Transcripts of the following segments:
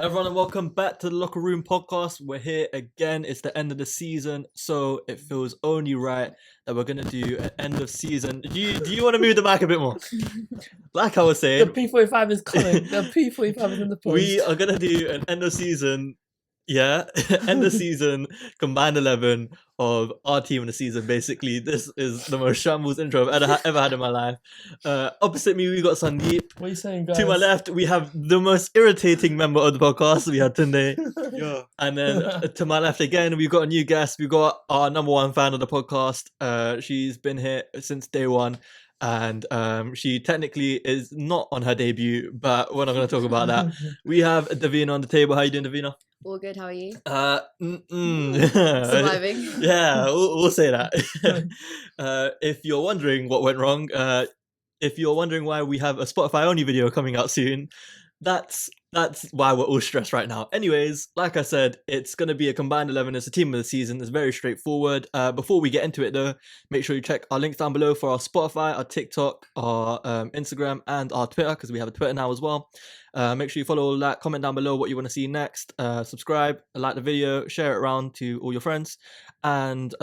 Hello everyone and welcome back to the Locker Room Podcast. We're here again. It's the end of the season, so it feels only right that we're gonna do an end of season. Do you want to move the mic a bit more? Like I was saying, The P45 is coming. The P45 is in the post. we are gonna do an end of season. Yeah, end of season combined 11 of our team in the season. Basically, this is the most shambles intro I've ever had in my life. Opposite me, we got Sandeep. What are you saying, guys? To my left, we have the most irritating member of the podcast. We had Tunde. Yeah. And then to my left again, we've got a new guest. We've got our number one fan of the podcast. She's been here since day one. And she technically is not on her debut, but we're not going to talk about that. We have Davina on the table. How you doing, Davina? All good, how are you? Surviving. Yeah, we'll say that. If you're wondering what went wrong, if you're wondering why we have a Spotify only video coming out soon, that's why we're all stressed right now. Anyways, like I said, it's going to be a combined 11. It's a team of the season. It's very straightforward. Before we get into it though, make sure you check our links down below for our Spotify, our TikTok, our Instagram and our Twitter, because we have a Twitter now as well. Make sure you follow all that, comment down below what you want to see next, subscribe, like the video, share it around to all your friends, and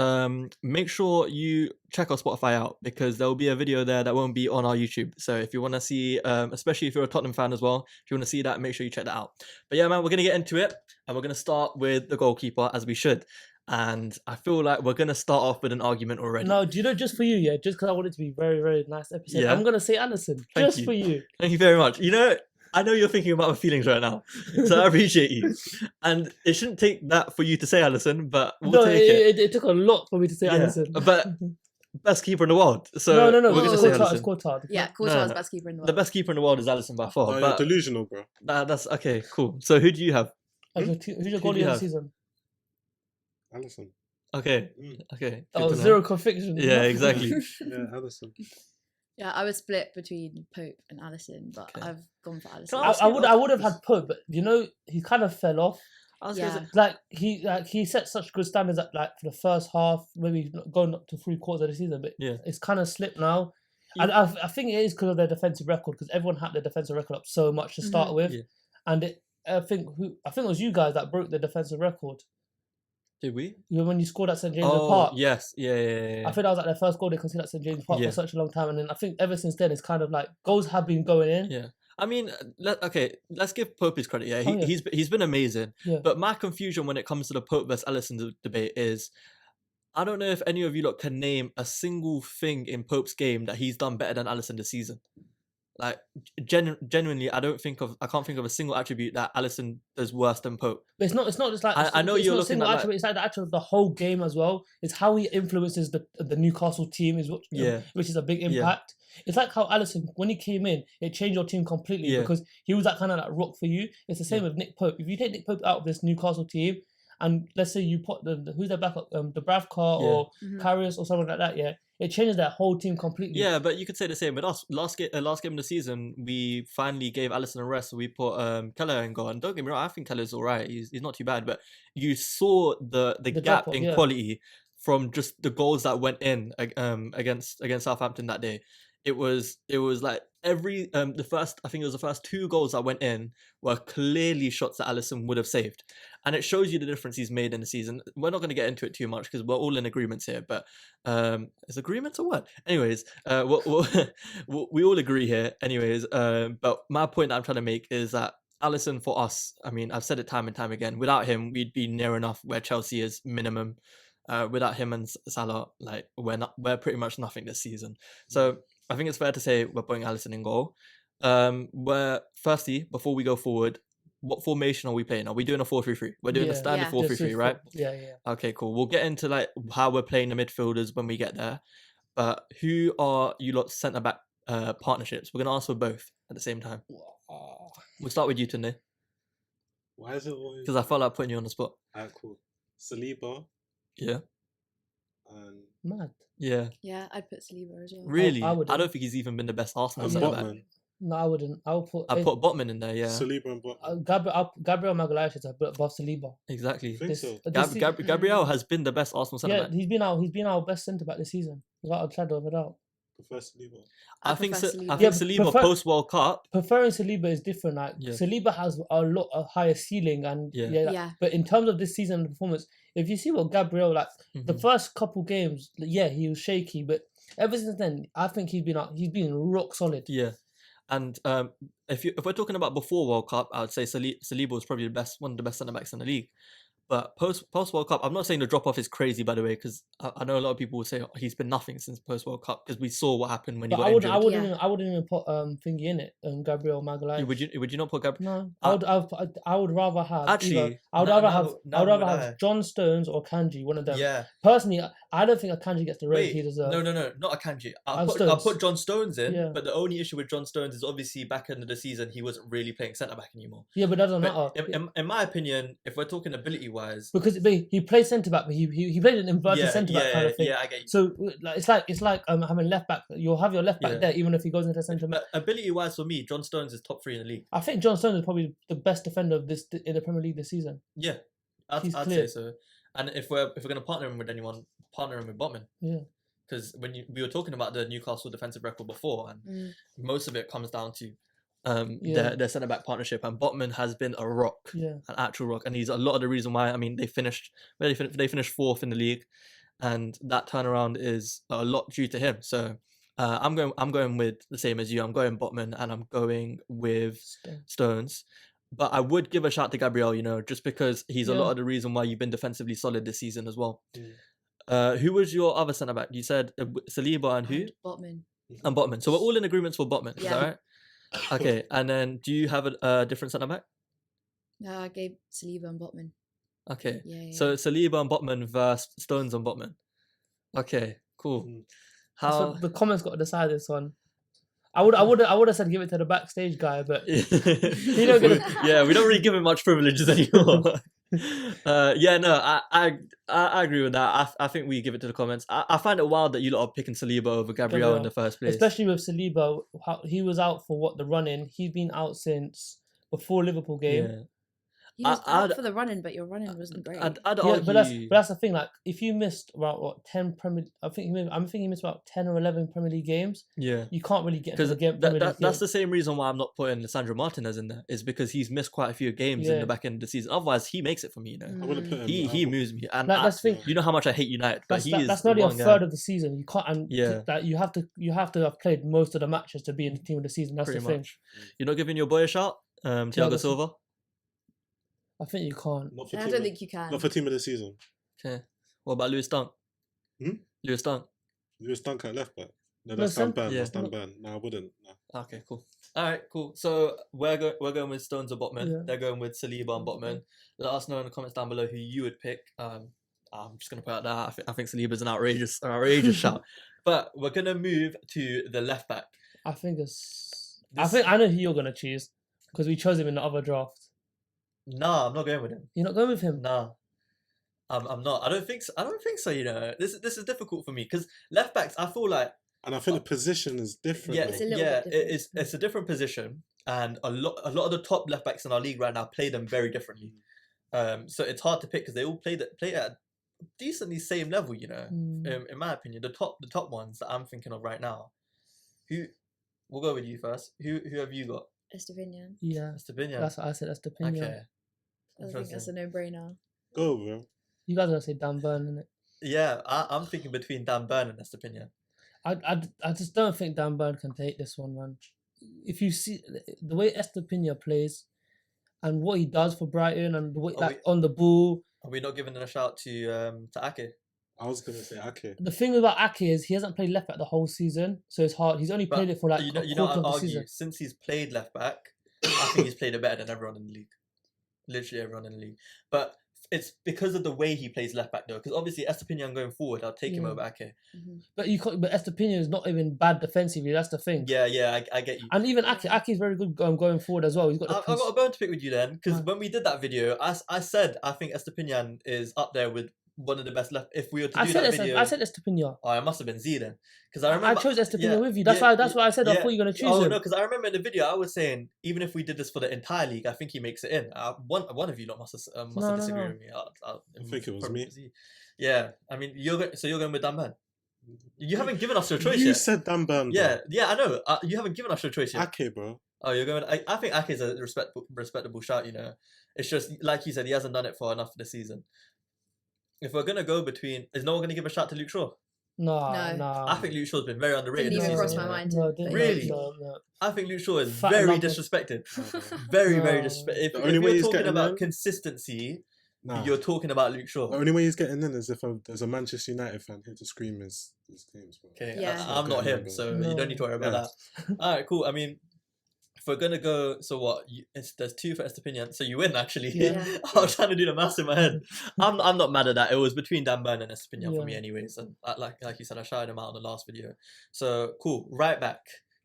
make sure you check our Spotify out, because there will be a video there that won't be on our YouTube. So if you want to see, especially if you're a Tottenham fan as well, if you want to see that, make sure you check that out. But yeah, man, we're going to get into it, and we're going to start with the goalkeeper, as we should. And I feel like we're going to start off with an argument already. No, do you know, just for you, yeah, just because I want it to be very, very nice episode, Yeah. I'm going to say Alisson, just for you. Thank you very much. You know, I know you're thinking about my feelings right now, so I appreciate you. And it shouldn't take that for you to say Alisson, but we'll take it. It took a lot for me to say Yeah, Alisson. but best keeper in the world. So no, we're going to say Courtois, it's Alisson. Courtois. Yeah, Courtois' best keeper in the world. The best keeper in the world is Alisson by far. Oh, but you're delusional, bro. that's okay, cool. So who do you have? Who's your do goalie you of the have? season? Allison. Okay, Mm. okay. That good was to know. zero conviction. Yeah, exactly. Yeah, Allison. Yeah, I was split between Pope and Allison, but Okay. I've gone for Allison. Can I ask you I would have had Pope, but you know, he kind of fell off. I was gonna Yeah. say, He set such good standards at, like, for the first half, maybe going up to 3/4 of the season, but Yeah. it's kind of slipped now. Yeah. And I think it is because of their defensive record, because everyone had their defensive record up so much to start with, Yeah. and I think it was you guys that broke the defensive record. did we? You know, when you scored at St James's Oh, Park. yes. Yeah. I think that was like their first goal they conceded at St James's Park Yeah. for such a long time, and then I think ever since then it's kind of like goals have been going in. Yeah. I mean, let's give Pope his credit. Yeah, Oh, yeah. he's been amazing. Yeah. But my confusion when it comes to the Pope versus Alisson debate is, I don't know if any of you lot can name a single thing in Pope's game that he's done better than Alisson this season. Like, genuinely, I can't think of a single attribute that Alisson does worse than Pope. But it's not just like I know it's you're not looking single at, like- attribute, it's like the actual the whole game as well. It's how he influences the Newcastle team Yeah. which is a big Yeah. impact. It's like how Alisson, when he came in, it changed your team completely Yeah. because he was that kind of like rock for you. It's the same with Nick Pope. If you take Nick Pope out of this Newcastle team, and let's say you put who's their backup, Dubravka or Mhm. Karius or someone like that, yeah, it changes their whole team completely. Yeah, but you could say the same with us. Last game of the season, we finally gave Alisson a rest. So we put Keller in goal. And don't get me wrong, I think Keller's all right. He's not too bad. But you saw the gap drop-off, in yeah. quality from just the goals that went in against Southampton that day. It was like every I think it was the first 2 goals that went in were clearly shots that Alisson would have saved, and it shows you the difference he's made in the season. We're not going to get into it too much because we're all in agreements here, but is agreements or what? Anyways, we all agree here. Anyways, but my point that I'm trying to make is that Alisson for us, I mean, I've said it time and time again. Without him, we'd be near enough where Chelsea is minimum. Without him and Salah, like we're pretty much nothing this season. So I think it's fair to say we're putting Alisson in goal. Firstly, before we go forward, what formation are we playing? Are we doing a 4-3-3? We're doing a Yeah. standard Yeah. 4-3-3, right? Yeah. Okay, cool. We'll get into like how we're playing the midfielders when we get there. But who are you lot centre back partnerships? We're gonna ask for both at the same time. We'll start with you, Tunde, Why is it always... because I felt like putting you on the spot. Alright, cool. Saliba Yeah, and Mad. yeah. Yeah, I'd put Saliba as well. Really? I I wouldn't. don't think he's even been the best Arsenal and centre back. Botman. No, I wouldn't. I would put. I put Botman in there. Yeah, Saliba and Botman. Gabriel Magalhaes is above Saliba. exactly. Think so? Gabriel has been the best Arsenal centre Yeah, back. he's been our best centre back this season, without a shadow of a doubt. prefer Saliba. I think prefer I Saliba. think Yeah, Saliba prefer- post World Cup. Preferring Saliba is different. Like Yeah. Saliba has a lot of higher ceiling, and Yeah. Yeah. But in terms of this season performance, if you see what Gabriel the Mhm. first couple games, yeah, he was shaky, but ever since then, I think he's been rock solid. Yeah, and if we're talking about before World Cup, I would say Saliba was probably one of the best centre backs in the league. But post World Cup, I'm not saying the drop off is crazy, by the way, because I know a lot of people will say he's been nothing since post World Cup because we saw what happened when he But got injured. I wouldn't even put thingy in it. Gabriel Magalhaes. Would you not put Gabriel? No, I would rather have Actually, I would now- rather now- have now I would rather would I? have John Stones or Kanji, one of them. Yeah. Personally, I don't think Kanji gets the rate he Wait, deserves. no, not Akanji. I'll And put Stones. John Stones in, Yeah. but the only issue with John Stones is obviously back end of the season he wasn't really playing centre back anymore. Yeah, but that doesn't But matter. in my opinion, if we're talking ability wise, Because he plays centre back, but he played an inverted centre back kind of thing. yeah, I get you. So it's like having left back. You'll have your left back Yeah. there, even if he goes into centre back. But ability wise for me, John Stones is top 3 in the league. I think John Stones is probably the best defender of in the Premier League this season. Yeah, I'd He's say clear. so. And if we're gonna partner him with anyone, partner him with Botman. Yeah. Because we were talking about the Newcastle defensive record before, and most of it comes down to their centre back partnership, and Botman has been a rock, Yeah. an actual rock, and he's a lot of the reason why. I mean, they finished 4th in the league, and that turnaround is a lot due to him. So I'm going with the same as you. I'm going Botman, and I'm going with Stones. But I would give a shout to Gabriel, just because he's a lot of the reason why you've been defensively solid this season as well. Who was your other centre back? You said Saliba and who? Botman. And Botman. So we're all in agreement for Botman. Is Yeah. that right? Okay. And then do you have a different centre back? No, I gave Saliba and Botman. Okay. Yeah. So Saliba and Botman versus Stones and Botman. Okay. Cool. Mm. How? So the comments got to decide this one. I would have said give it to the backstage guy, but we don't get we don't really give him much privileges anymore. I agree with that. I think we give it to the comments. I find it wild that you lot are picking Saliba over Gabriel in the first place. especially with Saliba, he was out for the run-in. He's been out since before Liverpool game. Yeah. He was I'd- out for the running, but your running wasn't great. I'd Yeah, argue. but that's the thing. Like, if you missed about 10 Premier, I'm thinking he missed about 10 or 11 Premier League games. Yeah. You can't really get into Because the game. Premier League that's game. the same reason why I'm not putting Sandro Martinez in there, is because he's missed quite a few games in Yeah. the back end of the season. Otherwise, he makes it for me. I would have put him. He moves me, and Like, that's the thing. you know how much I hate United, but That's not even a one guy. third of the season. You can't. And Yeah. that you have to have played most of the matches to be in the team of the season. That's Pretty the thing. much. You're not giving your boy a shout, Thiago Thiago Silva. I think you can't. Not for I team don't of- think you can. Not for team of the season. Okay. What about Lewis Dunk? Hmm? Lewis Dunk. You was Dunk at left back. No, No, that's Dan Sam- Burn. yeah. That's Dan Burn. No, I wouldn't. No. Okay, cool. All right, cool. So we're going with Stones or Botman. Yeah. They're going with Saliba and Botman. Let us know in the comments down below who you would pick. I'm just gonna put out that I think Saliba's an outrageous shout. But we're gonna move to the left back. I think I know who you're gonna choose because we chose him in the other draft. Nah, I'm not going with him. You're not going with him. Nah. I'm not. I don't think so. This is difficult for me because left backs, I feel like And I think the position is different. yeah, though. It's a little yeah, bit different. it's a different position, and a lot of the top left backs in our league right now play them very differently. So it's hard to pick because they all play at a decently same level, in my opinion. The top ones that I'm thinking of right now. We'll go with you first. Who have you got? Estevinian. Yeah, Estevinian. that's what I said. That's the opinion. Okay. I think that's a no-brainer. Go, bro. You guys are gonna say Dan Burn, innit? Yeah, I'm thinking between Dan Burn and Estepinian. I just don't think Dan Burn can take this one, man. If you see the way Estepinian plays and what he does for Brighton and the way on the ball. Are we not giving a shout to Ake? I was gonna say okay. The thing about Ake is he hasn't played left back the whole season, so it's hard. He's only But played it for like you a know, quarter I'd of the argue season. since he's played left back, I think he's played it better than everyone in the league. Literally everyone in the league. But it's because of the way he plays left back though. Because obviously Estepinian going forward, I'll take him Yeah. over Ake. But but Estepinian is not even bad defensively. That's the thing. Yeah, I get you. And even Ake is very good going forward as well. He's got the I've got a bone to pick with you then, because Right. when we did that video, I said I think Estepinian is up there with one of the best left. If we were to do that video, I said Estepinian. oh, it must have been Z then, because I remember I chose Estepinian with you. That's why I said I thought you were gonna choose Oh him. no, because I remember in the video I was saying even if we did this for the entire league, I think he makes it in. One of you lot must have No. disagree with me. I think it was me. Yeah, I mean you're going with Dan Burn. You haven't given us your choice You yet. said Dan Burn. Bro. Yeah, I know. You haven't given us your choice yet. Ake, bro. Oh, you're going. I think Ake's a respectable shout. You know, it's just like you said, he hasn't done it for enough this season. If we're gonna go between, is no one gonna give a shout to Luke Shaw? No. I think Luke Shaw's been very underrated Didn't this even season. cross my mind. Really? No. I think Luke Shaw is Fat very lump of- disrespected. Nah, bro. Very, very No. disrespected. If, The if only way you're he's talking getting about in- consistency, Nah. you're talking about Luke Shaw. The only way he's getting in is if there's a Manchester United fan here to scream his games, bro. Okay, Yeah. I'm not him, so you don't need to worry about that. All right, cool. I mean, if we're gonna go, so what? There's 2 for Estepinian, so you win actually. Yeah. I was trying to do the maths in my head. I'm not mad at that. It was between Dan Burn and Estepinian for me, Yeah. anyways. And like you said, I shouted him out on the last video. So cool. Right back,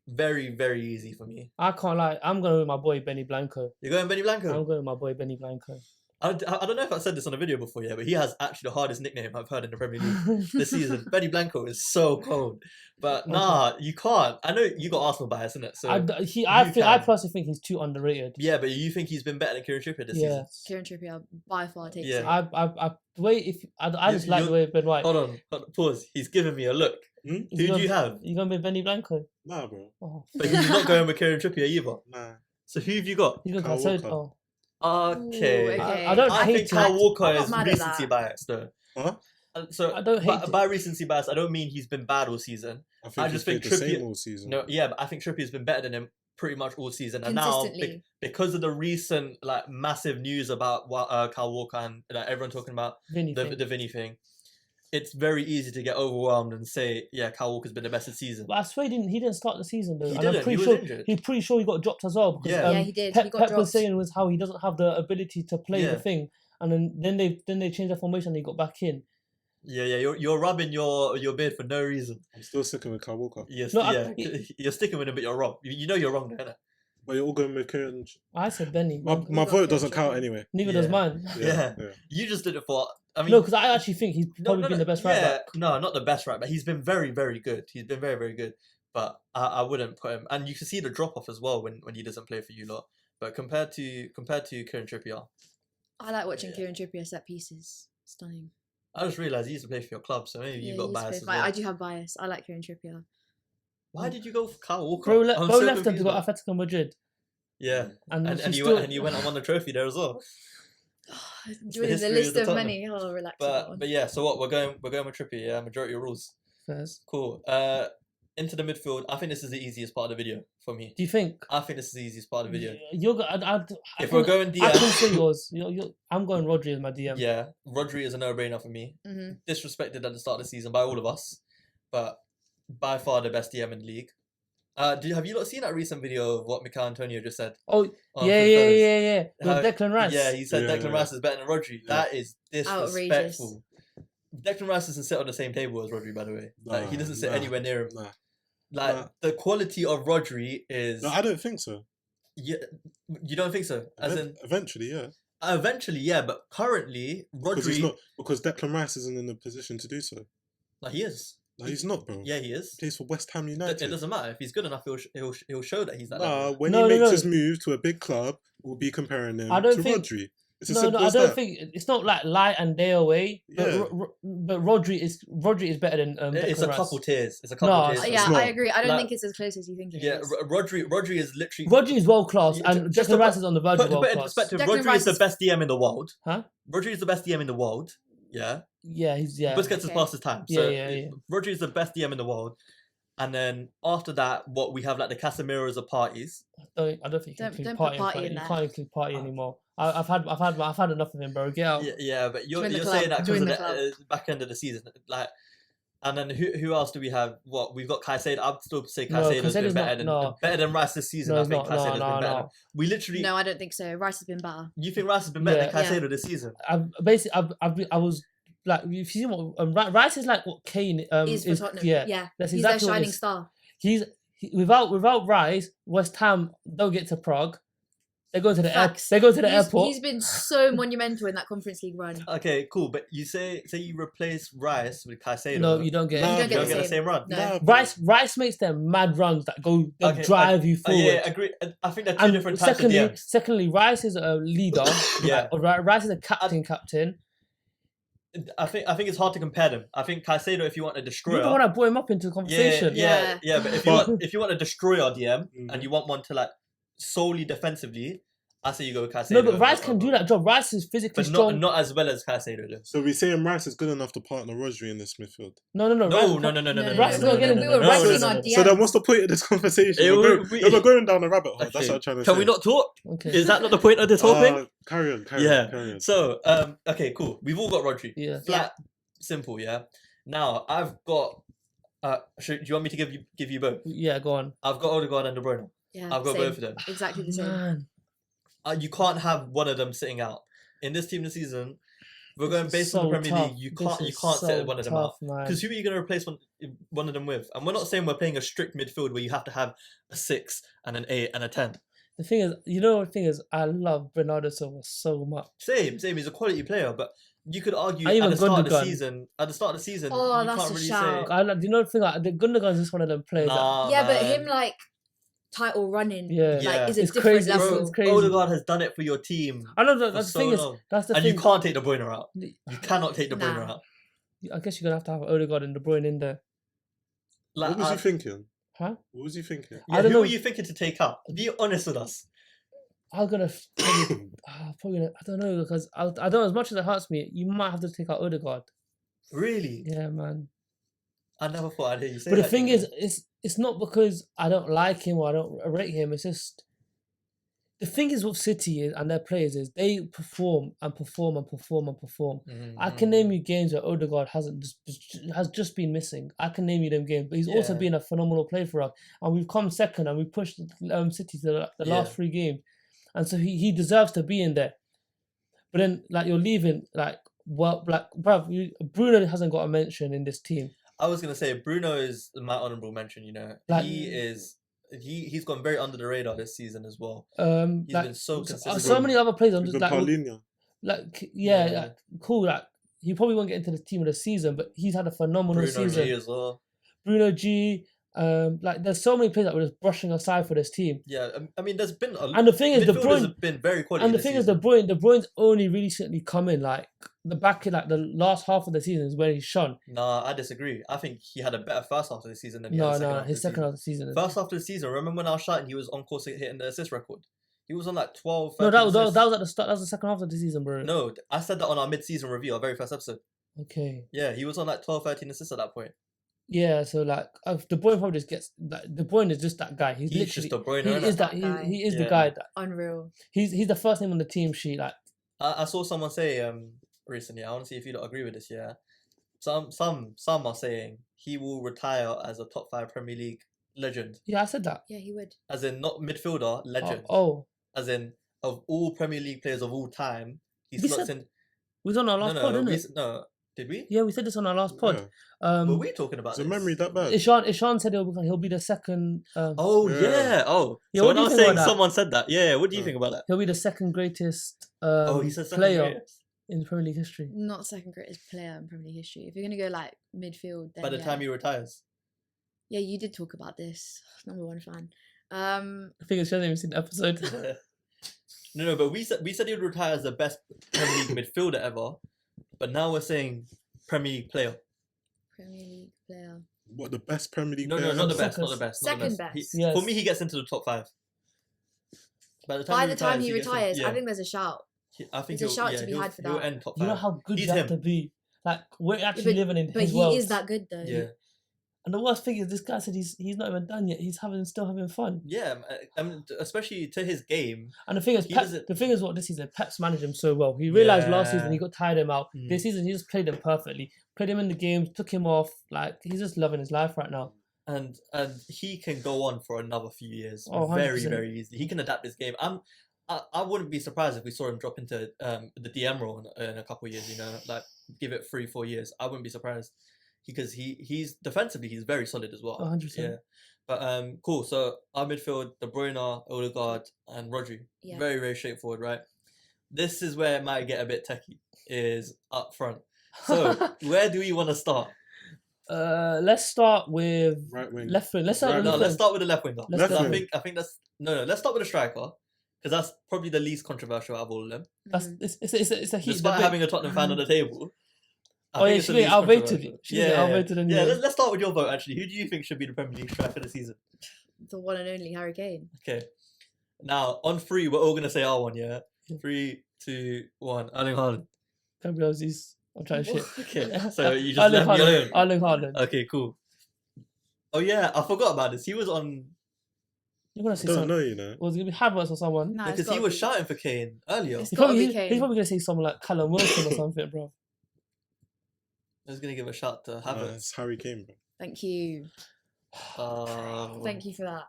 very very easy for me. I can't lie. I'm going with my boy Benny Blanco. You're going Benny Blanco. I'm going with my boy Benny Blanco. I don't know if I said this on a video before, yeah, but he has actually the hardest nickname I've heard in the Premier League this season. Benny Blanco is so cold, but nah, you can't. I know you got Arsenal bias, isn't it? So I can. personally think he's too underrated. yeah, but you think he's been better than Kieran Trippier this season? Kieran Trippier by far takes Yeah. it. The way I just like the way Ben White. Hold on, pause. He's giving me a look. Hmm? Who do you have? You gonna be Benny Blanco? Nah, bro. Oh, But he's not going with Kieran Trippier either. Nah. So who have you got? he's gonna Kyle consider. Walker. Oh, Okay. Ooh, okay. I don't I hate think it. Kyle Walker I'm not is mad at recency that. bias though. Huh? So I don't hate by recency bias, I don't mean he's been bad all season. I think I he's just played think the same Trippier- all season. No, yeah, but I think Trippier's been better than him pretty much all season. And now Consistently. because of the recent like massive news about Kyle Walker and everyone talking about Vinny the thing. Vinny thing, it's very easy to get overwhelmed and say, yeah, Kyle Walker's been the best this season. But I swear he didn't start the season though. He And didn't, I'm pretty he was sure injured. he's pretty sure he got dropped as well because Yeah. Yeah, he did. Pep, He got Pep was dropped. saying was how he doesn't have the ability to play Yeah. the thing, and then they changed the formation and he got back in. Yeah, you're rubbing your beard for no reason. I'm still sticking with Kyle Walker. Yes, No, I- yeah, you're sticking with him, but you're wrong. You know you're wrong, there, innit? But you're all going with Kieran. I said Benny. My got vote Kieran doesn't count Trippier. anyway. Neither Yeah. does mine. Yeah. Yeah. You just did it for. I mean, No, because I actually think he's no, probably no, been no, the best right yeah, back. no, not the best right back. He's been very, very good. He's been very, very good. But I wouldn't put him. And you can see the drop off as well when he doesn't play for you lot. But compared to Kieran Trippier, I like watching Yeah. Kieran Trippier set pieces. Stunning. I just realised he used to play for your club, so maybe you've got he's bias good. as well. I do have bias. I like Kieran Trippier. Why did you go for Kyle Walker? Bro, I'm bro so left him to confused go now. Atletico Madrid, Yeah, and, and she's you still, went and won the trophy there as well. Joining the history of list the of Tottenham. many. Oh, relax. on that one. But yeah, so what we're going with Trippier. Yeah, majority of rules. First. Cool. Into the midfield. I think this is the easiest part of the video for me. Do you think? I think this is the easiest part of the video. You're go- If we're going I can say DM, yours. I'm going Rodri as my DM. yeah, Rodri is a no-brainer for me. Mhm. Disrespected at the start of the season by all of us, but by far the best DM in the league. Have you not seen that recent video of what Mikel Antonio just said? Oh, on yeah. Fifth With How- Declan Rice. Yeah, he said Yeah, Declan yeah. Rice is better than Rodri. Yeah. That is disrespectful. Declan Rice doesn't sit on the same table as Rodri, by the way. Like he doesn't sit Nah, anywhere near him. Nah. Like nah. the quality of Rodri is. No, I don't think so. Yeah, you don't think so? As in, Eventually, yeah. eventually, yeah, but currently Because he's Rodri, not. Because Declan Rice isn't in a position to do so. like he is. No, he's not, bro. Yeah, he is. He plays for West Ham It United. doesn't matter if he's good enough. He'll show that he's that. Nah, level. when No, he no, makes no. his move to a big club, we'll be comparing him I don't to think- Rodri. It's as No, simple I as don't that. think it's not like light and day away. But, Yeah. but Rodri is better than It's Declan a Rice. couple tiers. It's a couple No, tiers. it's Yeah, not. I agree. I don't Like- think it's as close as you think it Yeah, is. Rodri is literally. Rodri is world class, Yeah, and just Declan to Rice put- is on the verge Put, of to world put it in class. perspective, Declan Rodri Rice is the is- best DM in the world. Huh? Rodri is the best DM in the world. Yeah. Yeah, Busquets is Okay. past his time. Yeah, So yeah. Rodri is the best DM in the world. And then after that, what we have like the Casemiros of parties. I don't think you Don't can put party. party in You there. can't include party anymore. I've had enough of him, bro. Get out. Yeah, but you're Join the saying club, that join because of the the back end of the season, like. And then who else do we have? What we've got Caicedo. I'd still say No, Caicedo's been Caicedo's better not- than better than Rice this season. No, I it's think not. Caicedo's No, been better. no. We literally. No, I don't think so. Rice has been better. You think Rice has been better than Yeah. Caicedo this season? I was like, if you see what Rice is like, what Kane Is for Tottenham. Yeah, Yeah. that's He's exactly their what it shining is. star. Without Rice, West Ham don't get to Prague. They go to the Facts. airport. He's been so monumental in that Conference League run. Okay, cool. But you say you replace Rice with Caicedo. No, you don't get. Nah, You don't get the same run. No. Nah, bro. Rice makes them mad runs that Okay, drive you forward. Yeah, agree. I think they're two And different types of DMs. secondly, Rice is a leader. Yeah. Rice is a captain. I think it's hard to compare them. I think Caicedo, if you want a You're the destroyer, one that brought him up into the conversation. yeah. But if you want a destroyer DM Mhm. and you want one to like solely defensively, I say you go with Caicedo. No, but Rice can do that job. Rice is physically but strong. not as well as Caicedo does. So we saying Rice is good enough to partner Rodri in this midfield. No. No. Rice is not getting- We were ranking our So then, DMs. what's the point of this conversation? It We're would- going down a rabbit hole. That's Okay, what I'm trying to say. Can we not talk? Okay. Is that not the point of this whole thing? Carry on. Yeah. Carry on. So, okay, cool. We've all got Rodri. Yeah. Flat, simple, yeah. Now I've got. Do you want me to give you both? Yeah, go on. I've got Odegaard and De Bruyne. Yeah, I've got same. both of them. Exactly the same. Man. You can't have one of them sitting out in this team this season. We're going based on the So Premier tough. League. You This can't is sit so one of them tough, out man. because who are you going to replace one of them with? And we're not saying we're playing a strict midfield where you have to have a 6 and an 8 and a 10. The thing is, the thing is, I love Bernardo Silva so much. Same. He's a quality player, but you could argue And at even the start of the Gundogan. season. At the start of the season, Oh, you that's can't a really shout. say. I like, the thing, like, the Gundogan is just one of them players. Nah, Yeah, but man. him like title running, Yeah. Yeah. like is a It's different crazy, level. Bro, it's crazy. Odegaard has done it for your team, I know for that's the so thing is, long. that's the and thing. you can't take De Bruyne out. You cannot take De Bruyne Nah. out. I guess you're gonna have to have Odegaard and De Bruyne in there, Like, What was he thinking? huh? What was he thinking? yeah, I don't who know. are you thinking to take out? Be honest with us. I'm gonna probably gonna, I don't know because I don't know, as much as it hurts me, you might have to take out Odegaard. Really? Yeah, man. I never thought I'd hear you say But that. the thing you know. is, it's not because I don't like him or I don't rate him. It's just the thing is with City is, and their players is they perform and perform and perform and perform. I can name you games where Odegaard has just been missing. I can name you them games, but he's also Yeah. been a phenomenal player for us, and we've come second and we pushed City to the Yeah. last 3 games, and so he deserves to be in there. But then like you're leaving like bruv, Bruno hasn't got a mention in this team. I was gonna say Bruno is my honourable mention. You know, Like- he's gone very under the radar this season as well. He's Like, been so consistent. so many other players. I'm Even just like, Paulinho. yeah, Yeah. like, cool. Like he probably won't get into the team of the season, but he's had a phenomenal Bruno season. G as well. Bruno G. Like there's so many players that we're just brushing aside for this team. Yeah, I mean, there's been a And the thing is, De midfielders Bruyne. have been very quality. And the this thing is, season. De Bruyne's only recently come in. Like the back, like the last half of the season is where he's shone. Nah, I disagree. I think he had a better first half of the season than he No, had the second no, half of his the second season. half of the season. Is, First half of the season, remember when I was shouting he was on course to hitting the assist record? He was on like 12, no, 13 that assists. was at the start. That was the second half of the season, bro. No, I said that on our mid-season review, our very first episode. Okay. Yeah, he was on like 12, 13 assists at that point. Yeah. So like, De Bruyne probably just gets. Like, De Bruyne is just that guy. He's He's literally. just a Bruyne. He innit? is that. Guy. He is the Yeah. guy that. Unreal. He's the first name on the team sheet. Like I saw someone say recently. I want to see if you don't agree with this. Yeah, some are saying he will retire as a top 5 Premier League legend, yeah, I said that. Yeah, he would. as in not midfielder legend, Oh, as in of all Premier League players of all time. He We slots said- in. we was on our last pod, didn't it? No, did we? Yeah, we said this on our last pod. Yeah. Were we talking about Is the this? memory that bad? Ishan said he'll be the second. Oh Yeah. yeah. Oh, Yeah, so what when do I you was think saying about that? someone said that. Yeah. What do you Yeah. think about that? He'll be the second greatest He said second player greatest. in Premier League history. Not second greatest player in Premier League history. If you're gonna go like midfield, then By the yeah. time he retires. Yeah, you did talk about this. Number 1 fan. I think she hasn't even seen the episode. No, but we said he would retire as the best Premier League midfielder ever, but now we're saying Premier League player. Premier League player. What, the best Premier League No, player? not the ever? best, not the best. not the Second best. best. Yes. For me, he gets into the top 5. By the time By he the time retires, he gets in- retires, yeah. I think there's a shout. I think there's a he'll- shout to be he'll- had for he'll that. end top 5. You know how good He's you have him. to be. Like we're actually but- living in But his he world. is that good though. Yeah, And the worst thing is, this guy said he's not even done yet. He's still having fun. yeah. I mean, especially to his game. And the thing is, He Pep, doesn't- the thing is, what this season, Pep's managed him so well. He realized last season Yeah. he got tired him out. Mm. This season he just played him perfectly. Played him in the games, took him off. Like he's just loving his life right now. And he can go on for another few years Oh, very 100%. very easily. He can adapt his game. I wouldn't be surprised if we saw him drop into the DM role in a couple of years. You know, like give it 3-4 years. I wouldn't be surprised because he's defensively he's very solid as well. 100%. Yeah, but cool. So our midfield: De Bruyne, Odegaard, and Rodri. Yeah. Very very straightforward, right? This is where it might get a bit techie. Is up front. So where do we want to start? Let's start with Right wing. left wing. Let's start Right, with No, left let's wing. start with the left winger. Let's Left start wing. I think that's no. Let's start with the striker because that's probably the least controversial out of all of them. That's Mhm. it's a heat Despite debate. having a Tottenham fan on the table, Oh yeah, it's she the get least outvoted. controversial. She get outvoted Yeah, anyway. let's start with your vote, actually. Who do you think should be the Premier League striker of the season? The one and only Harry Kane. Okay. Now, on 3, we're all going to say our one, yeah? 3, 2, 1. Erling Haaland. Gabriel Jesus. I'm trying shit. Okay, so you just left me alone. Erling Haaland. Okay, cool. Oh yeah, I forgot about this. He was on... You're gonna say Don't someone. know, you know. Was it gonna be Havertz or someone? No, it's Because he gotta was be- shouting for Kane earlier. It's He's gotta probably, be he's Kane. probably gonna say someone like Callum Wilson or something, bro. I was going to give a shout to Havertz. It's Harry Kane, bro. Thank you. Um, Thank you for that.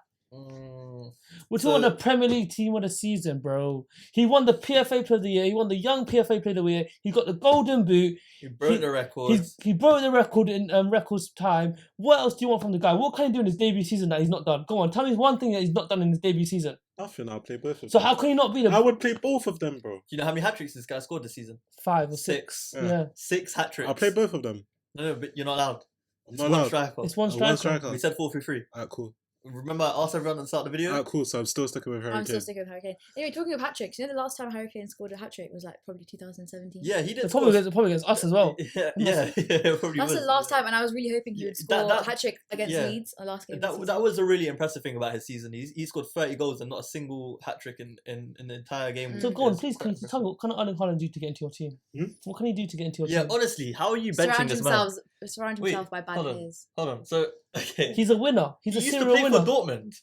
We're So- talking the Premier League team of the season, bro. He won the PFA Player of the Year. He won the Young PFA Player of the Year. He got the Golden Boot. He broke the record. He broke the record in records time. What else do you want from the guy? What can he do in his debut season that he's not done? Go on, tell me one thing that he's not done in his debut season. Nothing. I'll play both of So them. how can he not be the I would play both of them, bro. Do you know how many hat-tricks this guy scored this season? 5 or 6? 6. Yeah. 6 hat-tricks. I'll play both of them. No, but you're not allowed. I'm It's not one allowed. striker. It's one Oh, striker. one striker. We said 4-3-3. Alright, cool. Remember, I asked everyone at the start of the video? Alright, cool. So I'm still sticking with Harry I'm still Kane. sticking with Harry Kane. Anyway, talking of hat tricks, you know the last time Harry Kane scored a hat trick was like probably 2017. Yeah, he did It's score. probably against us as well. Yeah, probably That's was. the last time, and I was really hoping he Yeah, would score that- a hat trick against yeah. Leeds on last game. of the That season. was a really impressive thing about his season. He scored 30 goals and not a single hat trick in the entire game. So go on, It's please, quite can you tell me what can Erling Haaland do to get into your team? Hmm? What can he do to get into your Yeah, team? honestly, how are you benching surround Wait, himself by bad hold on. players. Hold on. So, okay. He's a winner. He's he a used to serial play winner. for Dortmund.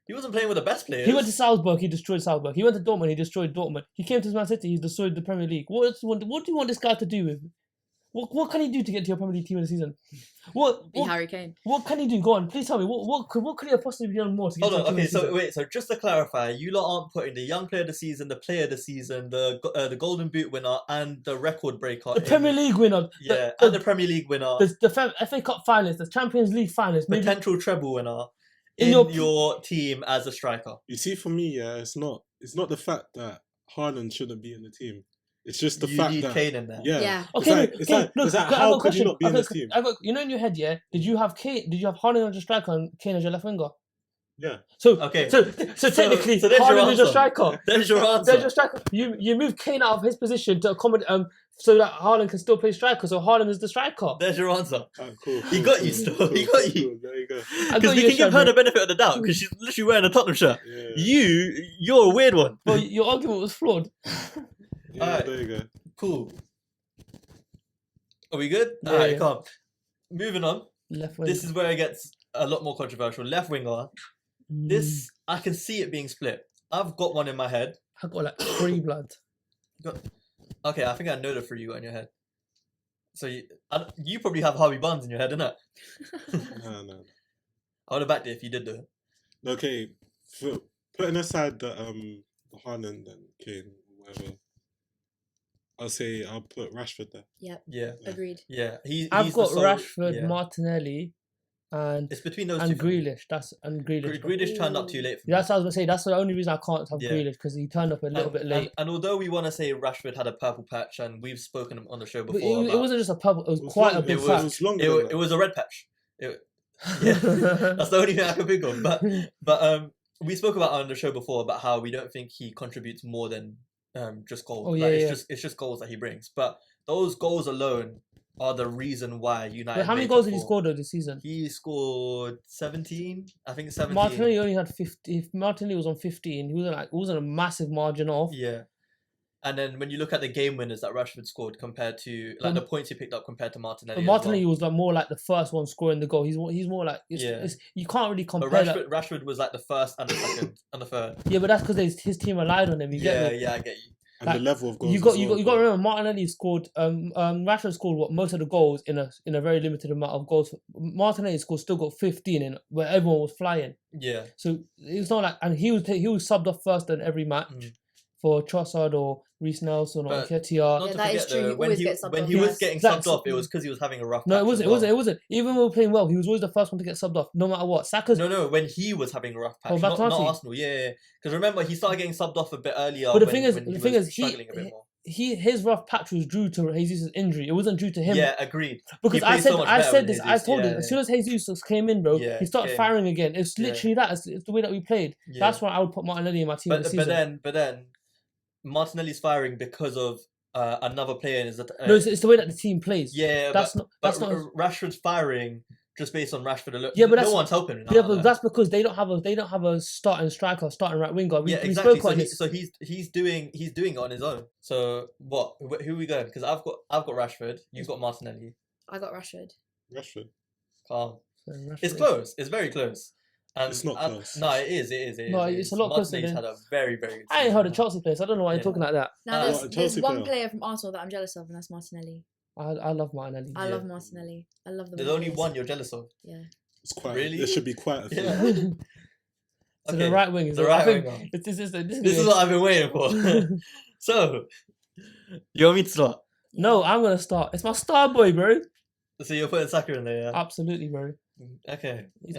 He wasn't playing with the best players. He went to Salzburg, he destroyed Salzburg. He went to Dortmund, he destroyed Dortmund. He came to Man City, he destroyed the Premier League. What do you want this guy to do with? What can he do to get to your Premier League team of the season? Be Harry Kane. What can he do? Go on, please tell me. What could he have possibly done more to get Hold to on. your team Okay, of the so season? wait. So just to clarify, you lot aren't putting the young player of the season, the player of the season, the Golden Boot winner, and the record breaker. The Premier League winner, Yeah, the, and the Premier League winner, the FA Cup finalist, the Champions League finalist, maybe potential treble winner In in your- your team as a striker. You see, for me, yeah, it's not the fact that Haaland shouldn't be in the team. It's just the You fact need that Kane in there. Yeah. Okay, it's like look, how I've got a could you question. not be in this team? You know in your head, yeah? Did you have Kane? Did you have Haaland as your striker and Kane as your left winger? Yeah. So Okay. so technically, so there's your Haaland is your answer. striker. There's your answer. There's your striker. You move Kane out of his position to accommodate so that Haaland can still play striker. So Haaland is the striker. There's your answer. Alright, cool. He got you still. He got you. Cool. There you go. I Because got we you, can give her Shabba. the benefit of the doubt because she's literally wearing a Tottenham shirt. Yeah. You're a weird one. Well, your argument was flawed. Yeah, Alright. there you go. Cool. Are we good? Yeah, Alright, yeah. calm. Moving on. Left wing. This is where it gets a lot more controversial. Left winger. This I can see it being split. I've got one in my head. I got like 3 blood. Okay, I think I know the 3 you got in your head. So you probably have Harvey Barnes in your head, innit? No. I would have backed it if you did though. Okay, for putting aside the Haaland and Kane, whatever, I'll put Rashford there. Yep. Yeah, Agreed. yeah. I've he's got the sole- Rashford, yeah. Martinelli, and It's between those and two. for me. Grealish. Grealish. Grealish turned up too late for me. That's what I was gonna say. That's the only reason I can't have Yeah. Grealish because he turned up a little bit late. And although we want to say Rashford had a purple patch, and we've spoken on the show But before, it about- wasn't just a purple. It was It was quite long- a big it patch. was longer than it that. was a red patch. Yeah, that's the only thing I can think of. But we spoke about on the show before about how we don't think he contributes more than just goals. Oh, Like, yeah, it's just goals that he brings. But those goals alone are the reason why United. Wait, how many made goals top did he four. score though this season? He scored 17. I think 17. Martinelli only had 50. If Martinelli was on 15, it wasn't a massive margin off. Yeah. And then when you look at the game winners that Rashford scored compared to like the points he picked up compared to Martinelli. But as Martinelli well. was like more like the first one scoring the goal. He's more like Yeah. you can't really But compare that. Rashford was like the first and the second and the third. Yeah, but that's because his team relied on him. You get me? Yeah, I get you. And Like, the level of goals. You got as you well, got to bro. remember Martinelli scored Rashford scored most of the goals in a very limited amount of goals. Martinelli still got 15 in where everyone was flying. Yeah. So it's not like, and he was subbed off first in every match Mm. for Trossard or Reece Nelson or But Nketiah. Not Yeah, to that is forget true. though, You when always he get subbed when off. he was Yes. getting That's- subbed off, it was because he was having a rough. No, patch it wasn't. as It wasn't. well. It wasn't. Even when we were playing well, he was always the first one to get subbed off, no matter what. Saka's. No, when he was having a rough patch, Oh, not Batanti. Arsenal. Yeah. Because remember, he started getting subbed off a bit earlier. But the when- thing is- when the he thing was is, he- struggling a bit more. His rough patch was due to Jesus' injury. It wasn't due to him. Yeah, agreed. Because He I plays said so much I better said when this. I told yeah, it as soon as Jesus came in, bro. Yeah, he started came. firing again. It's Yeah. literally that. It's the way that we played. Yeah. That's why I would put Martinelli in my team this But season. then Martinelli's firing because of another player is that. No, it's the way that the team plays. Yeah, that's not. Rashford's firing just based on Rashford. Yeah, but no one's helping him. Yeah, but that's because they don't have a starting striker, starting right winger. We exactly. spoke on this. So he's doing it on his own. So what? Who are we going? Because I've got Rashford. You've got Martinelli. I got Rashford. Rashford. Calm. Rashford. It's close. It's very close. It's not close. No, it is. No, it's a lot closer. Martinelli's had a very, very good I ain't season. heard of Chelsea players. I don't know why you're talking like that. Now there's Chelsea one player. player from Arsenal that I'm jealous of, and that's Martinelli. I love Martinelli. I love Martinelli. I love the. There's only one you're jealous of. Yeah. It's quite. Really? There should be quite a few. Yeah. So the right wing is the right wing. winger. This is what I've been waiting for. So, you want me to start? No, I'm gonna start. It's my star boy, bro. So you're putting Saka in there, yeah? Absolutely, bro. Okay. He's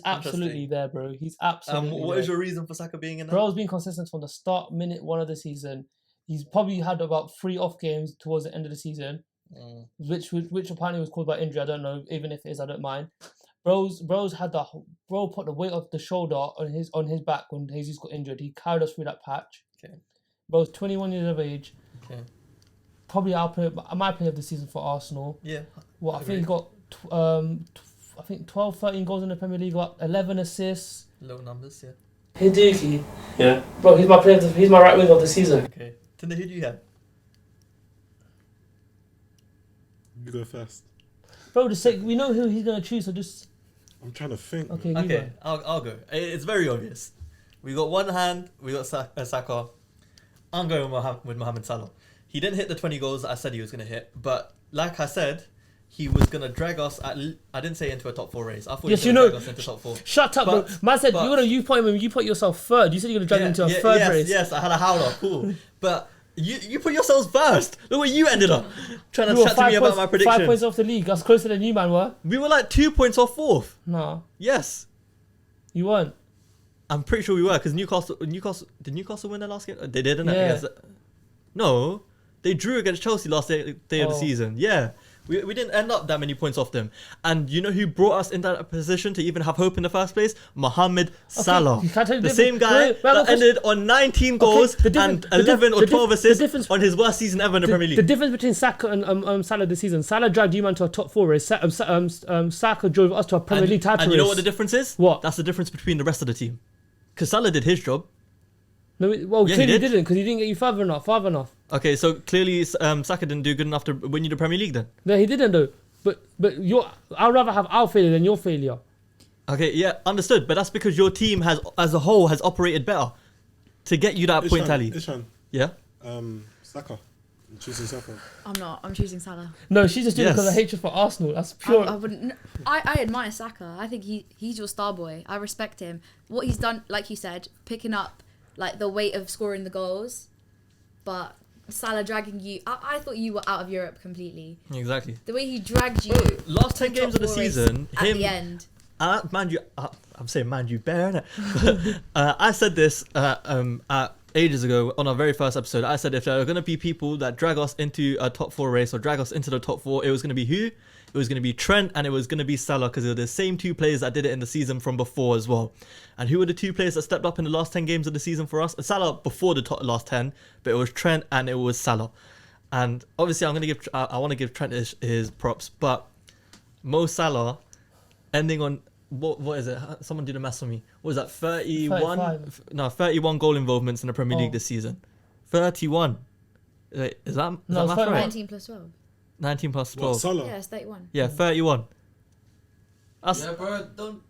absolutely there, bro. He's absolutely. What there. is your reason for Saka being in there? Bro's been consistent from the start, minute 1 of the season. He's probably had about 3 off games towards the end of the season, which apparently was caused by injury. I don't know. Even if it is, I don't mind. Bro's put the weight of the shoulder on his back when Jesus got injured. He carried us through that patch. Okay. Bro's 21 years of age. Okay. Probably my player of the season for Arsenal. Yeah. Well, I think he got 12, 13 goals in the Premier League, got 11 assists. Low numbers, yeah. Hideki. Yeah. Bro, he's my right winger of the season. Okay. Tinder, who do you have? You go first. Bro, we know who he's gonna choose, so just. I'm trying to think. Okay. Okay, I'll go. It's very obvious. We got one hand. We got Saka. I'm going with Mohamed Salah. He didn't hit the 20 goals that I said he was gonna hit, but like I said, he was gonna drag us. I didn't say into a top 4 race. I thought he was gonna drag us into top 4. Shut up, bro. Man said you put yourself third. You said you're gonna drag him into a third race. Yes, I had a howler. Cool, but. You put yourselves first. Look where you ended up. Trying to chat to me about my prediction. 5 points off the league. That's closer than you, man, were. We were like 2 points off 4th. No. Yes. You weren't. I'm pretty sure we were because Newcastle. Did Newcastle win their last game? They didn't. Yeah. No, they drew against Chelsea last day of the season. Yeah. We didn't end up that many points off them. And you know who brought us in that position to even have hope in the first place? Mohamed Salah. The same guy that ended on 19 goals and 11 or 12 assists on his worst season ever in the Premier League. The difference between Saka and Salah this season, Salah dragged you man to a top 4 race. Saka drove us to a Premier League title race. And you know what the difference is? What? That's the difference between the rest of the team. Because Salah did his job. No, clearly he didn't because he didn't get you far enough. Okay, so clearly Saka didn't do good enough to win you the Premier League then. No, he didn't though. But I'd rather have our failure than your failure. Okay, yeah, understood. But that's because your team as a whole has operated better to get you that point tally. Ishan. Yeah. Saka. I'm choosing Saka. I'm not. I'm choosing Salah. No, she's just doing it because of hatred for Arsenal. That's pure. I wouldn't. I admire Saka. I think he's your star boy. I respect him. What he's done, like you said, picking up like the weight of scoring the goals, but Salah dragging you. I thought you were out of Europe completely. Exactly. The way he dragged you. Last 10 games of the season, at the end. I'm saying man you bear innit? I said this ages ago on our very first episode. I said if there are going to be people that drag us into a top 4 race or drag us into the top 4, it was going to be who? It was going to be Trent and it was going to be Salah because they're the same 2 players that did it in the season from before as well. And who were the 2 players that stepped up in the last 10 games of the season for us? Salah before the last 10, but it was Trent and it was Salah. And obviously I want to give Trent his props, but Mo Salah ending on what is it? Someone do the maths for me. What was that? 31 goal involvements in the Premier League this season. 31. Wait, is that math right? 19 plus 12. 19 plus 12. What, Salah? Yeah, it's 31. Yeah, 31. Yeah, bro, don't.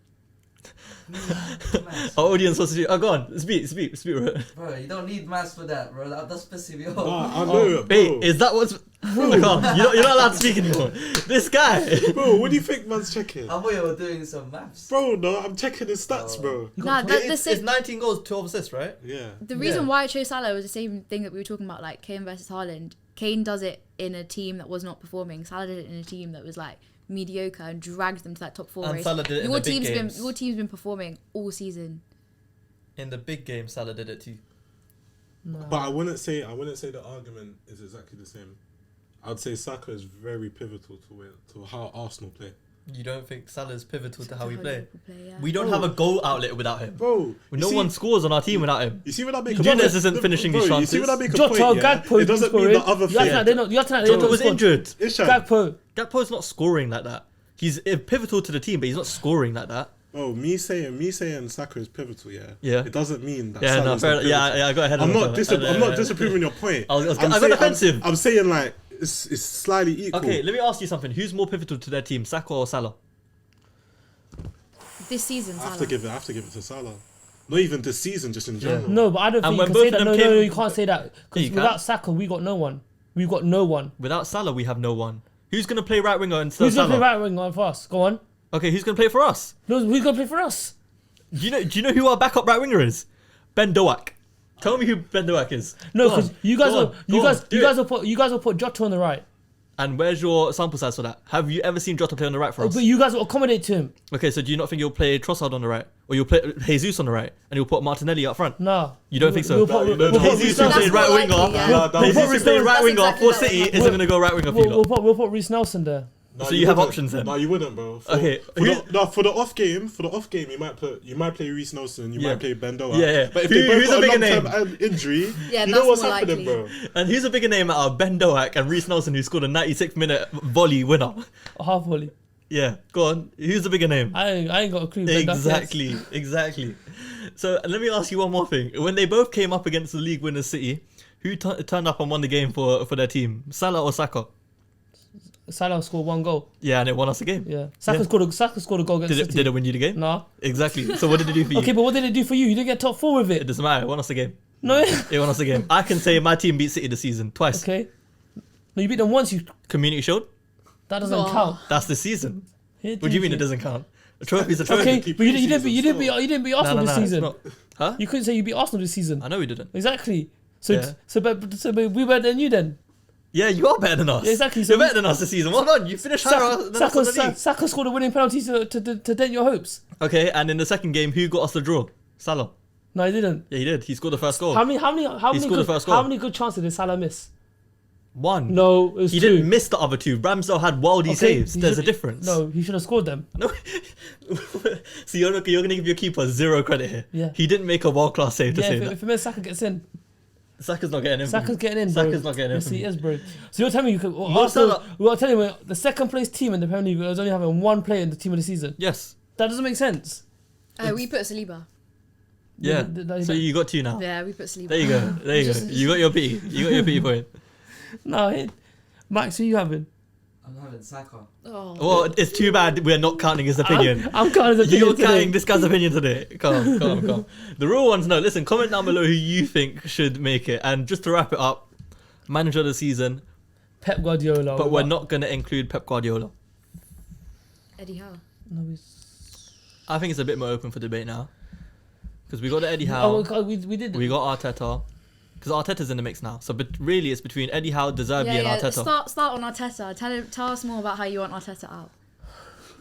Our audience wants to do. Oh, go on. Speak, bro. Bro, you don't need maths for that, bro. That's pissing me off. I know it, bro. Wait, is that what's... You're not allowed to speak anymore. This guy. Bro, what do you think man's checking? I thought you were doing some maths. Bro, no, I'm checking his stats, bro. Nah, It's 19 goals, 12 assists, right? Yeah. The reason why I chose Salah was the same thing that we were talking about, like Kane versus Haaland. Kane does it in a team that was not performing. Salah did it in a team that was like mediocre and dragged them to that top 4 And race. Salah did it in the big games. Your team's been performing all season. In the big game, Salah did it too. No. But I wouldn't say the argument is exactly the same. I'd say Saka is very pivotal to how Arsenal play. You don't think Salah's pivotal to how we play? Yeah. We don't have a goal outlet without him. Bro, No one scores on our team without him. You see when I make Jimenez isn't finishing his You chances. see when I make a Jota, point, yeah? Gakpo, It doesn't mean the other You have to thing. they don't. You have to Jota was injured. Ishan, Gakpo. Gakpo's not scoring like that. He's pivotal to the team, but he's not scoring like that. Oh, me saying Saka is pivotal, yeah. Yeah. It doesn't mean that. Yeah, no, Salah's fair. not Yeah, pivotal. I got ahead of I'm myself. not disapproving your point. I got defensive. I'm saying like it's slightly equal. Okay, let me ask you something. Who's more pivotal to their team, Saka or Salah? This season, I Salah. have to give it to Salah. Not even this season, just in general. No, but I don't And think you when can say both of that. them No, came- you can't say that. Yeah, Because you can. without Saka, we got no one. We got no one. Without Salah, we have no one. Who's gonna play right winger instead Who's of gonna Salah? play right wing on for us? Go on. Okay, who's gonna play for us? Who's gonna play for us? Do you know who our backup right winger is? Ben Doak. Tell me who Ben Doak is. No, Go on, because you guys go will. on, You go on, guys. do You it. guys will put Jota on the right. And where's your sample size for that? Have you ever seen Jota play on the right for us? But you guys will accommodate to him. Okay, so do you not think you'll play Trossard on the right, or you'll play Jesus on the right, and you'll put Martinelli up front? Nah. You don't think so? We'll put- No, we'll no, put Jesus Reece who plays Nelson- right more winger. likely, yeah. Nah, Jesus we'll who put plays right That's winger exactly for what City happened. isn't gonna go right winger for you. We'll put Reece Nelson there. No, So you have wouldn't. options then? No, you wouldn't, bro. Okay, For the off game, you might play Reece Nelson, you Yeah. might play Bendoa. Yeah, yeah. But if they both Who's a got a bigger long-term injury, Yeah, you know that's what's more happening, likely. bro. And who's a bigger name out of Ben Doak and Reece Nelson, who scored a 96-minute volley winner? A half volley. Yeah, go on. Who's the bigger name? I ain't got a clue. but that's- Exactly. So let me ask you one more thing. When they both came up against the league winners City, who turned up and won the game for their team? Salah or Saka? Salah scored one goal. Yeah, and it won us the game. Yeah. Saka scored a goal against City. Did it win you the game? Nah. Exactly. So what did it do for you? Okay, but what did it do for you? You didn't get top 4 with It it. doesn't matter. It won us the game. No. It won us the game. I can say my team beat City this season twice. Okay. No, you beat them once. Community Shield. That doesn't Aw. count. That's the season. Here, What do you mean it doesn't count? A trophy's a trophy. Okay, Keep but you didn't pre-season beat Arsenal this it's season. not. Huh? You couldn't say you beat Arsenal this season. I know we didn't. Exactly. So Yeah. but we better than you then. Yeah, you are better than us. Yeah, exactly. So You're better than us this season. Well done. You finished higher than us in the league. Saka scored a winning penalty to dent your hopes. Okay, and in the second game, who got us the draw? Salah. No, he didn't. Yeah, he did. He scored the first goal. How many scored the first goal. how many good chances did Salah miss? One. No, it was He 2. didn't miss the other two. Ramsdale had wildy Okay, saves. he There's a should- difference. No, he should have scored them. No. So you're going to give your keeper 0 credit here. Yeah. He didn't make a world class save to Yeah, say if that. it means Saka gets in, Saka's not getting in. Saka's getting in, bro. Saka's not getting in. Yes, he is, bro. So you're telling me you could? Mo Arsenal, Salah- we're telling you the second place team in the Premier League was only having one player in the team of the season. Yes. That doesn't make sense. We put Saliba. Yeah. That- So you got 2 now. Yeah, we put Saliba. There you go. There you go. You got your pity. You got your pity point. No, Max, who you having? I'm having Saka. Oh. Well, it's too bad we're not counting his opinion. I'm counting the You're opinion counting today. this guy's opinion today. Come. The real ones, no. Listen, comment down below who you think should make it. And just to wrap it up, manager of the season, Pep Guardiola. but we're not going to include Pep Guardiola. Eddie Howe. No, I think it's a bit more open for debate now. Because we got the Eddie Howe, we did. we got Arteta. Because Arteta's in the mix now. So but really it's between Eddie Howe, De Zerbi and Arteta. Start on Arteta. Tell us more about how you want Arteta out.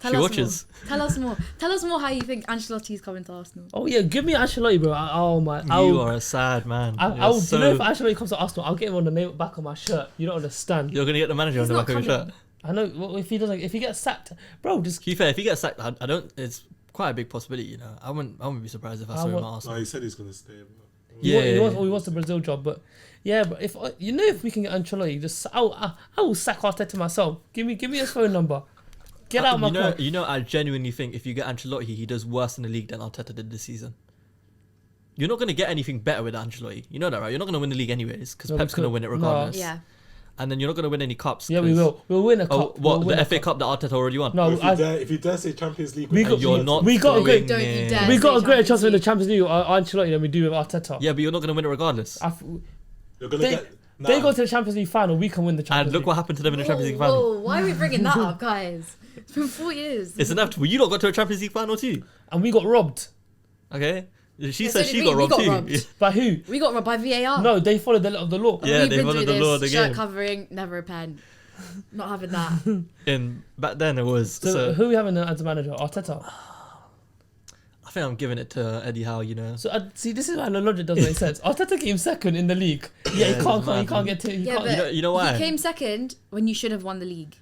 She watches. Tell us more. Tell us more how you think Ancelotti's coming to Arsenal. Oh yeah, give me Ancelotti, bro. Oh my. You are a sad man. I You're would, you know, if Ancelotti comes to Arsenal, I'll get him on the name back of my shirt. You don't understand. You're going to get the manager He's on the not back of your coming. shirt. I know. Well, if he doesn't, if he gets sacked, bro, just To be fair, if he gets sacked, I don't. It's quite a big possibility, you know. I wouldn't be surprised if I saw him at want- No, Arsenal. he said he's gonna stay. Bro. he, Yeah, he wants the Brazil job, but yeah, but if if we can get Ancelotti, just I will sack Arteta myself. Give me his phone number. Get out of my club. I genuinely think if you get Ancelotti, he does worse in the league than Arteta did this season. You're not going to get anything better with Ancelotti. You know that, right? You're not going to win the league anyways because No, Pep's going to because- win it no. regardless. Yeah. And then you're not going to win any cups. Yeah, we 'cause- will. We'll win a cup. Oh, what? We'll win The a FA Cup that Arteta already won? No, If you dare say Champions League, We got- You're not. we got a going great- Don't you in. dare. we got a say greater chance to win the Champions Champions League with Ancelotti than we do with Arteta. Yeah, but you're not going to win it regardless. you're gonna They- get. They go to the Champions League final. We can win the Champions And look League. what happened to them in the Champions League Whoa, final. whoa, why are we bringing that up, guys? It's been 4 years. It's inevitable. You lot got to a Champions League final too. And we got robbed. Okay. She Yeah, said so she did got we. We robbed got too. robbed. By who? We got robbed by VAR. No, they followed the letter of the law. Yeah, We've they been followed through the law of this. the Shirt game. covering, never repent. Not having that. And back then it was. So, So who are we having as a manager? Arteta. I think I'm giving it to Eddie Howe. You know. So see, this is why the logic doesn't make sense. Arteta came second in the league. Yeah, it's mad, he can't get to. He Yeah, can't. but You know why? he came second when you should have won the league.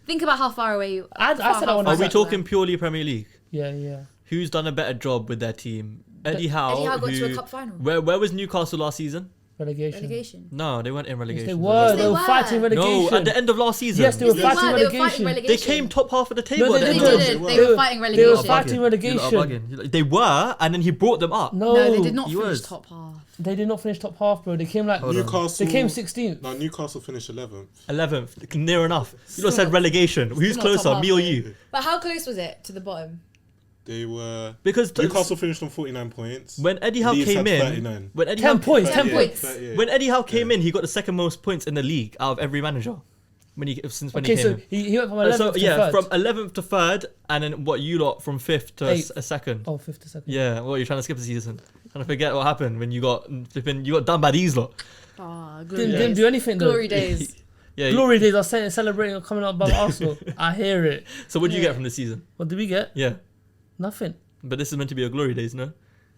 Think about how far away you I said I want Are Exactly. we talking purely Premier League? Yeah. Who's done a better job with their team? Eddie Howe. Eddie Howe got to a who- cup final. Where was Newcastle last season? Relegation. No, they weren't in Yes, relegation. they were were. they They were were. fighting relegation. No, at the end of last season. Yes, they were Yes, fighting They were relegation. fighting relegation. They came top half of the table. No, at they the They end of didn't. the- didn't. They were fighting They were relegation. fighting You lot are relegation. bugging. They were, and then he brought them up. No, No, they did not You finish was. top half. They did not finish top half, bro. They came like Hold on. Newcastle. they came 16th. No, Newcastle finished 11th. 11th, near enough. You Still lot said not- relegation. Who's not top closer, half, me or though. you? But how close was it to the bottom? They were. Because Newcastle finished on 49 points. when Eddie Howe Leeds came had in, 39. when Eddie 10 Howe, points. 10 38. points. 38. when Eddie Howe came in, he got the second most points in the league out of every manager. When he Okay, came so in. he went from 11th So to yeah, 3rd. from 11th to 3rd, and then what you lot from 5th to Eighth. a second. Oh, 5th to 2nd. Yeah, what you're trying to skip a season? Trying to forget what happened when you got done by these lot. Ah, Didn't do anything though. Glory days. Yeah. Glory days. I was celebrating coming up above Arsenal. I hear it. So what did you Yeah. get from the season? What did we get? Yeah, Nothing. but this is meant to be a glory days, no?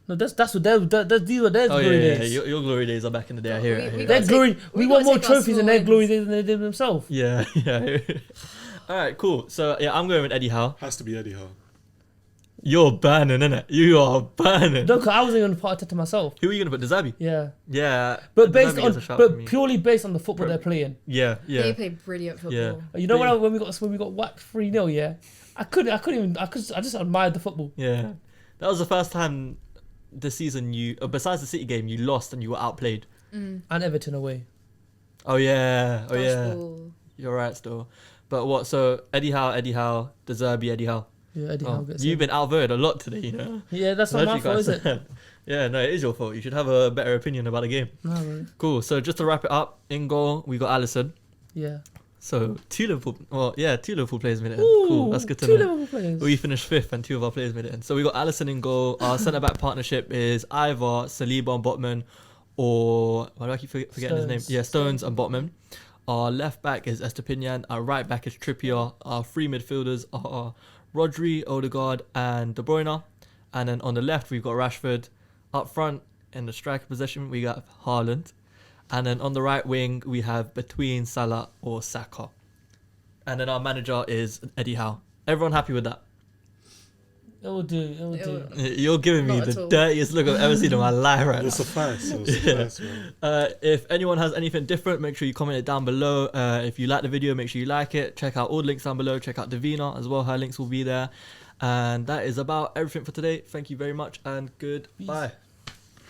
No, that's what these were their Oh glory yeah, days. your glory days are back in the day. I hear it. I hear We it. Their gotta glory. take- We we want gotta more take our trophies in small their glory wins. days than they did themselves. Yeah, yeah. All right, cool. So yeah, I'm going with Eddie Howe. Has to be Eddie Howe. You're burning, innit? You are burning. No, 'cause I wasn't going to put Arteta myself. Who are you gonna put? Dezabi? Yeah, Yeah. but Dezabi based gets on, a shout from me. but purely based on the football they're playing. Yeah, They yeah. played brilliant football. Yeah. You know when we got whacked 3-0, yeah. I just admired the football. Yeah. That was the first time this season besides the City game, you lost and you were outplayed. And Everton away. Oh yeah. Oh yeah. Dodgeball. You're right still. But what? So Eddie Howe, Dezabi, Eddie Howe. Yeah, Eddie Howe gets You've it. been outvoted a lot today, you know. Yeah, that's not my fault, is it? Yeah, no, it is your fault. You should have a better opinion about the game. No, bro. Cool. So just to wrap it up, in goal we got Alisson. Yeah. So two Liverpool players made it in. Ooh, Cool, that's good to two know. Liverpool players. We finished 5th and 2 of our players made it in. So we got Alisson in goal. Our centre back partnership is either Saliba and Botman, or why do I keep forgetting his name? Stones. Yeah, Stones and Botman. Our left back is Estepinian. Our right back is Trippier. Our 3 midfielders are Rodri, Odegaard, and De Bruyne. And then on the left we've got Rashford. Up front in the striker position we got Haaland. And then on the right wing we have between Salah or Saka. And then our manager is Eddie Howe. Everyone happy with that? It will do. It will do. You're giving me Not at the all. dirtiest look I've ever seen in my life right It was now. suffice. It was suffice, man. If anyone has anything different, make sure you comment it down below. If you like the video, make sure you like it. Check out all the links down below. Check out Davina as well. Her links will be there. And that is about everything for today. Thank you very much and goodbye.